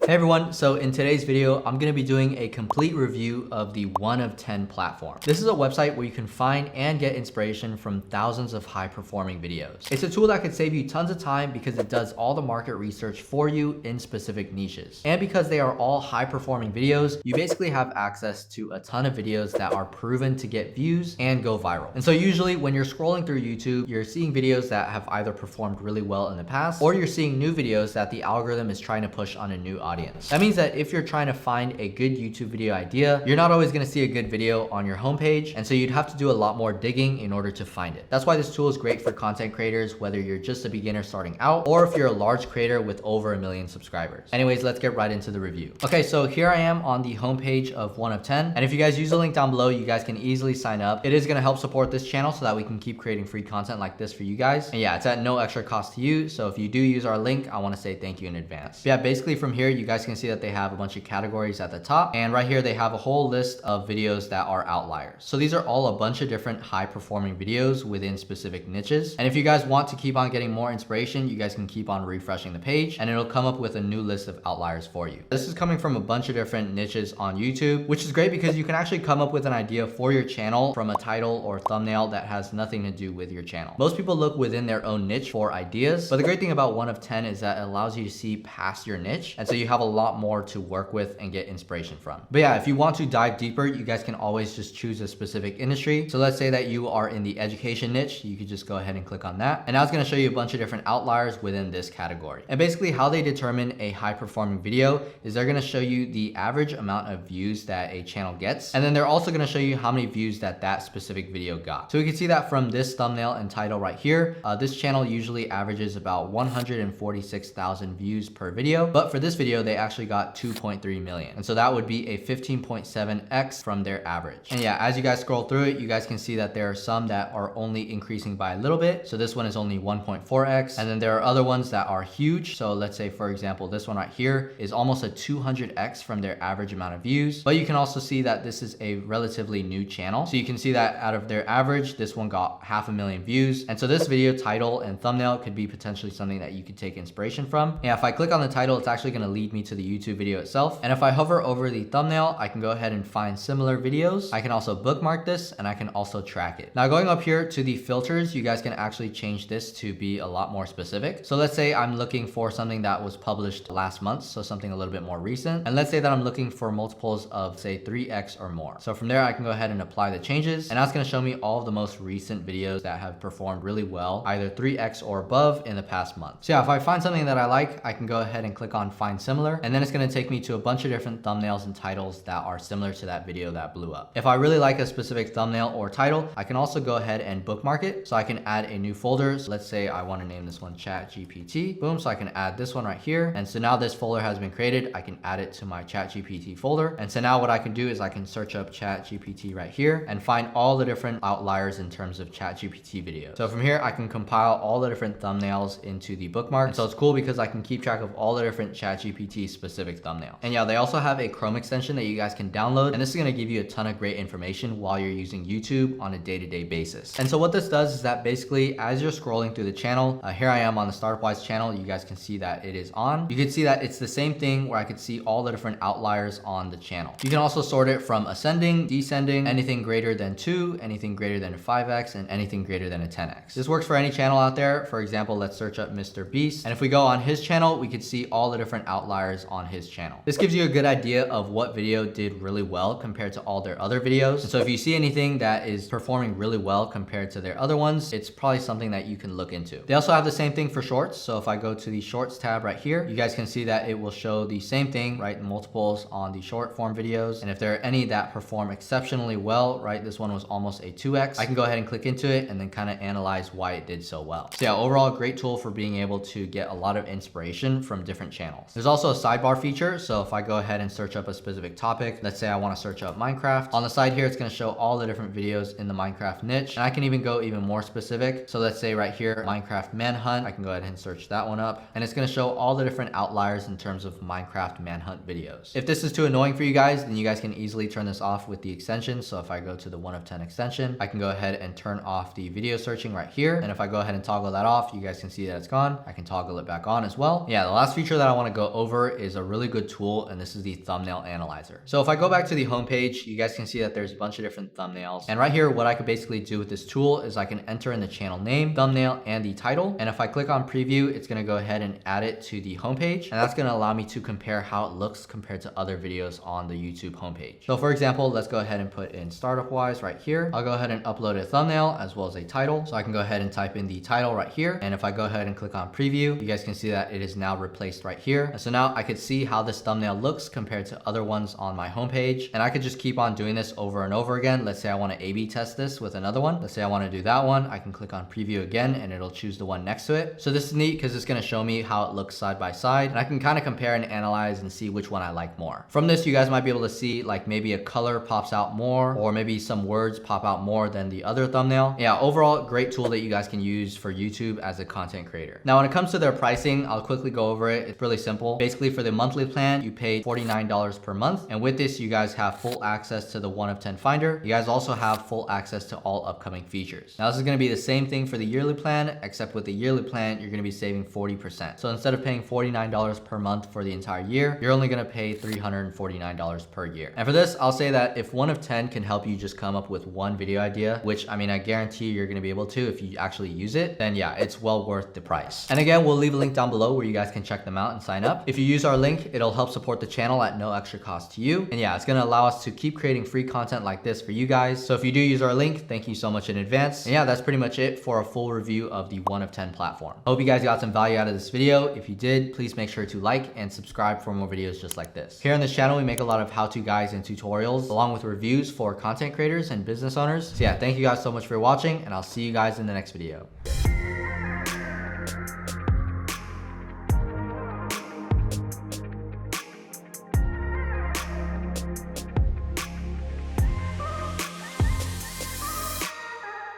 Hey everyone, so in today's video, I'm going to be doing a complete review of the 1 of 10 platform. This is a website where you can find and get inspiration from thousands of high performing videos. It's a tool that could save you tons of time because it does all the market research for you in specific niches. And because they are all high performing videos, you basically have access to a ton of videos that are proven to get views and go viral. And so usually when you're scrolling through YouTube, you're seeing videos that have either performed really well in the past, or you're seeing new videos that the algorithm is trying to push on a new audience. That means that if you're trying to find a good YouTube video idea, you're not always going to see a good video on your homepage, and so you'd have to do a lot more digging in order to find it. That's why this tool is great for content creators, whether you're just a beginner starting out or if you're a large creator with over 1 million subscribers. Anyways, let's get right into the review. Okay, so here I am on the homepage of 1 of 10, and if you guys use the link down below, you guys can easily sign up. It is going to help support this channel so that we can keep creating free content like this for you guys. And yeah, it's at no extra cost to you, so if you do use our link, I want to say thank you in advance. But yeah, basically from here, you guys can see that they have a bunch of categories at the top, and right here they have a whole list of videos that are outliers. So these are all a bunch of different high performing videos within specific niches, and if you guys want to keep on getting more inspiration, you guys can keep on refreshing the page and it'll come up with a new list of outliers for you. This is coming from a bunch of different niches on YouTube, which is great because you can actually come up with an idea for your channel from a title or thumbnail that has nothing to do with your channel. Most people look within their own niche for ideas, but the great thing about 1 of 10 is that it allows you to see past your niche, and so you have a lot more to work with and get inspiration from. But yeah, if you want to dive deeper, you guys can always just choose a specific industry. So let's say that you are in the education niche, you could just go ahead and click on that. And now it's going to show you a bunch of different outliers within this category. And basically how they determine a high performing video is they're going to show you the average amount of views that a channel gets. And then they're also going to show you how many views that specific video got. So we can see that from this thumbnail and title right here, this channel usually averages about 146,000 views per video. But for this video, they actually got 2.3 million. And so that would be a 15.7x from their average. And yeah, as you guys scroll through it, you guys can see that there are some that are only increasing by a little bit. So this one is only 1.4x. And then there are other ones that are huge. So let's say, for example, this one right here is almost a 200x from their average amount of views. But you can also see that this is a relatively new channel. So you can see that out of their average, this one got 500,000 views. And so this video title and thumbnail could be potentially something that you could take inspiration from. Yeah, if I click on the title, it's actually going to lead me to the YouTube video itself. And if I hover over the thumbnail, I can go ahead and find similar videos. I can also bookmark this and I can also track it. Now going up here to the filters, you guys can actually change this to be a lot more specific. So let's say I'm looking for something that was published last month, so something a little bit more recent. And let's say that I'm looking for multiples of say 3x or more. So from there, I can go ahead and apply the changes, and that's going to show me all of the most recent videos that have performed really well, either 3x or above in the past month. So yeah, if I find something that I like, I can go ahead and click on find similar, and then it's going to take me to a bunch of different thumbnails and titles that are similar to that video that blew up. If I really like a specific thumbnail or title, I can also go ahead and bookmark it. So I can add a new folder. So let's say I want to name this one ChatGPT. Boom. So I can add this one right here. And so now this folder has been created. I can add it to my ChatGPT folder. And so now what I can do is I can search up ChatGPT right here and find all the different outliers in terms of ChatGPT videos. So from here, I can compile all the different thumbnails into the bookmark. And so it's cool because I can keep track of all the different ChatGPT specific thumbnails. And yeah, they also have a Chrome extension that you guys can download, and this is going to give you a ton of great information while you're using YouTube on a day-to-day basis. And so what this does is that basically as you're scrolling through the channel, here I am on the Startupwise channel, you guys can see that it is on. You can see that it's the same thing where I could see all the different outliers on the channel. You can also sort it from ascending, descending, anything greater than 2, anything greater than a 5x, and anything greater than a 10x. This works for any channel out there. For example, let's search up Mr. Beast, and if we go on his channel, we could see all the different outliers on his channel. This gives you a good idea of what video did really well compared to all their other videos. And so if you see anything that is performing really well compared to their other ones, it's probably something that you can look into. They also have the same thing for shorts. So if I go to the shorts tab right here, you guys can see that it will show the same thing, right? Multiples on the short form videos. And if there are any that perform exceptionally well, right? This one was almost a 2x. I can go ahead and click into it and then kind of analyze why it did so well. So yeah, overall, great tool for being able to get a lot of inspiration from different channels. There's also a sidebar feature. So if I go ahead and search up a specific topic, let's say I want to search up Minecraft. On the side here, it's going to show all the different videos in the Minecraft niche. And I can even go even more specific. So let's say right here, Minecraft Manhunt. I can go ahead and search that one up. And it's going to show all the different outliers in terms of Minecraft Manhunt videos. If this is too annoying for you guys, then you guys can easily turn this off with the extension. So if I go to the 1 of 10 extension, I can go ahead and turn off the video searching right here. And if I go ahead and toggle that off, you guys can see that it's gone. I can toggle it back on as well. Yeah, the last feature that I want to go over over is a really good tool, and this is the thumbnail analyzer. So if I go back to the homepage, you guys can see that there's a bunch of different thumbnails. And right here, what I could basically do with this tool is I can enter in the channel name, thumbnail, and the title. And if I click on preview, it's gonna go ahead and add it to the homepage. And that's gonna allow me to compare how it looks compared to other videos on the YouTube homepage. So for example, let's go ahead and put in startup wise right here. I'll go ahead and upload a thumbnail as well as a title. So I can go ahead and type in the title right here. And if I go ahead and click on preview, you guys can see that it is now replaced right here. And so now I could see how this thumbnail looks compared to other ones on my homepage. And I could just keep on doing this over and over again. Let's say I want to A/B test this with another one. Let's say I want to do that one. I can click on preview again and it'll choose the one next to it. So this is neat because it's going to show me how it looks side by side. And I can kind of compare and analyze and see which one I like more. From this, you guys might be able to see like maybe a color pops out more, or maybe some words pop out more than the other thumbnail. Yeah, overall, great tool that you guys can use for YouTube as a content creator. Now, when it comes to their pricing, I'll quickly go over it. It's really simple. Basically, for the monthly plan, you pay $49 per month. And with this, you guys have full access to the 1 of 10 finder. You guys also have full access to all upcoming features. Now, this is going to be the same thing for the yearly plan, except with the yearly plan, you're going to be saving 40%. So instead of paying $49 per month for the entire year, you're only going to pay $349 per year. And for this, I'll say that if 1 of 10 can help you just come up with one video idea, which I mean, I guarantee you're going to be able to if you actually use it, then yeah, it's well worth the price. And again, we'll leave a link down below where you guys can check them out and sign up. If you use our link, it'll help support the channel at no extra cost to you. And yeah, it's going to allow us to keep creating free content like this for you guys. So if you do use our link, thank you so much in advance. And yeah, that's pretty much it for a full review of the 1 of 10 platform. I hope you guys got some value out of this video. If you did, please make sure to like and subscribe for more videos just like this. Here on this channel, we make a lot of how-to guides and tutorials along with reviews for content creators and business owners. So yeah, thank you guys so much for watching, and I'll see you guys in the next video.